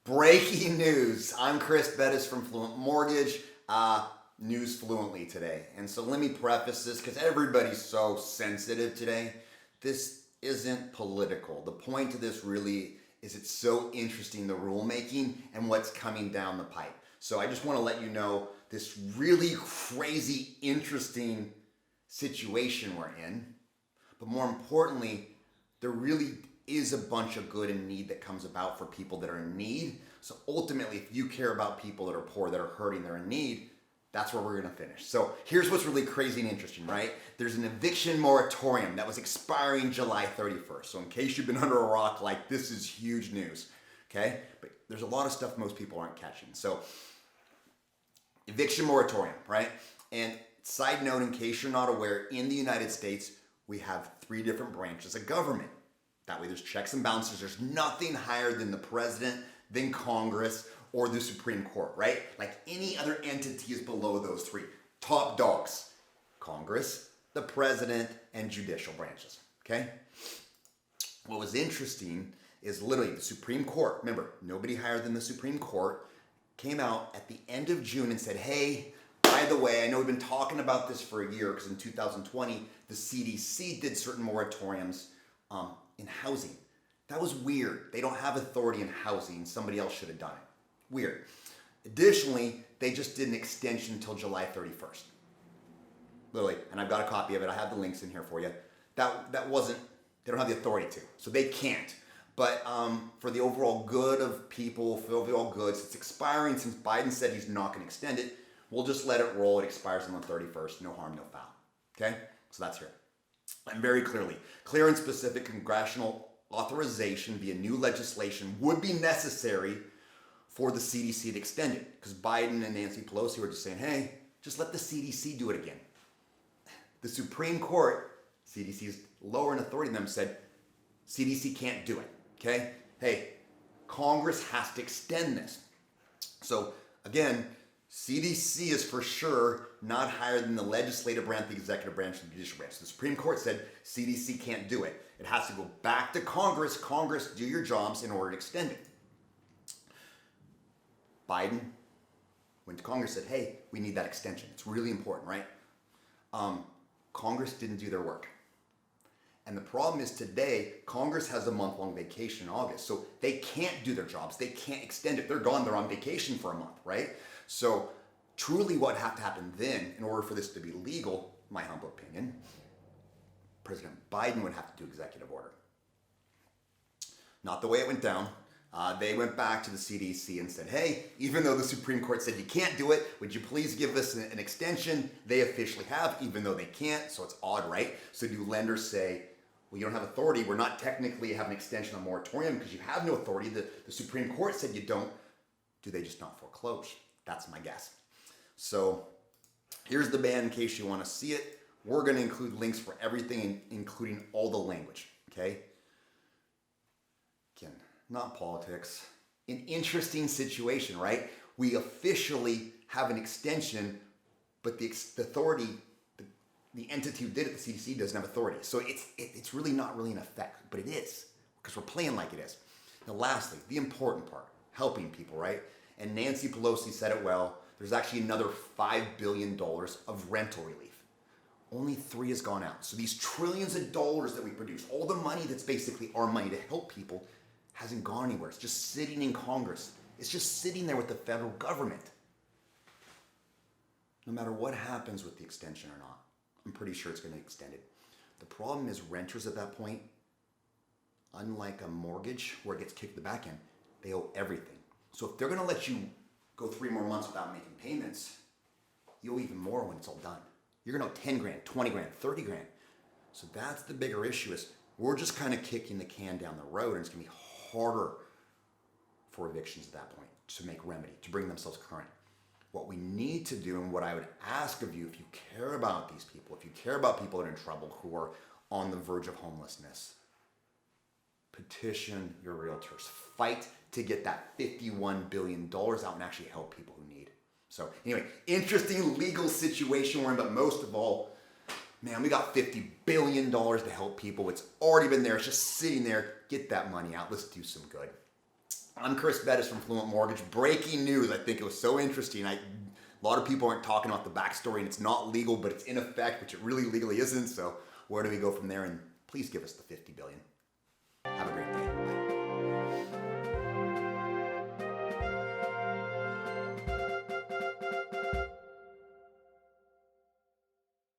Breaking news. I'm Chris Bettis from Fluent Mortgage. News fluently today. And so let me preface this because everybody's so sensitive today. This isn't political. The point of this really is it's so interesting, the rulemaking and what's coming down the pipe. So I just want to let you know this really crazy, interesting situation we're in. But more importantly, there really is a bunch of good and need that comes about for people that are in need. So ultimately, if you care about people that are poor, that are hurting, they're in need, that's where we're gonna finish. So here's what's really crazy and interesting, right? There's an eviction moratorium that was expiring July 31st. So in case you've been under a rock, like this is huge news, okay? But there's a lot of stuff most people aren't catching. So eviction moratorium, right? And side note, in case you're not aware, in the United States, we have 3 different branches of government. That way there's checks and balances. There's nothing higher than the president, than Congress, or the Supreme Court, right? Like any other entity is below those 3. Top dogs: Congress, the president, and judicial branches, okay? What was interesting is literally the Supreme Court, remember, nobody higher than the Supreme Court, came out at the end of June and said, hey, by the way, I know we've been talking about this for a year because in 2020, the CDC did certain moratoriums in housing. That was weird. They don't have authority in housing. Somebody else should have done it. Weird. Additionally, they just did an extension until July 31st. Literally, and I've got a copy of it. I have the links in here for you. That wasn't, they don't have the authority to, so they can't. But for the overall good of people, for the overall goods, it's expiring since Biden said he's not going to extend it. We'll just let it roll. It expires on the 31st. No harm, no foul. Okay? So that's here. And very clearly, clear and specific congressional authorization via new legislation would be necessary for the CDC to extend it. Because Biden and Nancy Pelosi were just saying, hey, just let the CDC do it again. The Supreme Court, CDC is lower in authority than them, said CDC can't do it. Okay? Hey, Congress has to extend this. So again, CDC is for sure not higher than the legislative branch, the executive branch, and the judicial branch. So the Supreme Court said CDC can't do it. It has to go back to Congress. Congress, do your jobs in order to extend it. Biden went to Congress and said, hey, we need that extension. It's really important, right? Congress didn't do their work. And the problem is today, Congress has a month-long vacation in August. So they can't do their jobs. They can't extend it. They're gone. They're on vacation for a month, right? So truly what would have to happen then in order for this to be legal, my humble opinion, President Biden would have to do executive order. Not the way it went down. They went back to the CDC and said, hey, even though the Supreme Court said you can't do it, would you please give us an extension? They officially have, even though they can't. So it's odd, right? So do lenders say, well, you don't have authority. We're not technically have an extension on moratorium because you have no authority. The Supreme Court said you don't. Do they just not foreclose? That's my guess. So here's the ban in case you want to see it. We're going to include links for everything, including all the language, okay? Again, not politics. An interesting situation, right? We officially have an extension, but the authority, the entity who did it, the CDC, doesn't have authority. So it's really not really in effect, but it is because we're playing like it is. Now, lastly, the important part, helping people, right? And Nancy Pelosi said it well. There's actually another $5 billion of rental relief. Only 3 has gone out. So these trillions of dollars that we produce, all the money that's basically our money to help people, hasn't gone anywhere. It's just sitting in Congress. It's just sitting there with the federal government. No matter what happens with the extension or not, I'm pretty sure it's going to extend it. The problem is renters at that point, unlike a mortgage where it gets kicked to the back end, they owe everything. So if they're going to let you go 3 more months without making payments, you owe even more when it's all done. You're going to owe 10 grand, 20 grand, 30 grand. So that's the bigger issue is we're just kind of kicking the can down the road, and it's going to be harder for evictions at that point to make remedy, to bring themselves current. What we need to do, and what I would ask of you, if you care about these people, if you care about people that are in trouble who are on the verge of homelessness, petition your realtors. Fight to get that $51 billion out and actually help people who need. So anyway, interesting legal situation we're in, but most of all, Man, we got $50 billion to help people. It's already been there. It's just sitting there. Get that money out. Let's do some good. I'm Chris Bettis from Fluent Mortgage. Breaking news. I think it was so interesting. A lot of people aren't talking about the backstory, and it's not legal, but it's in effect, which it really legally isn't. So where do we go from there? And please give us the $50 billion. Have a great day.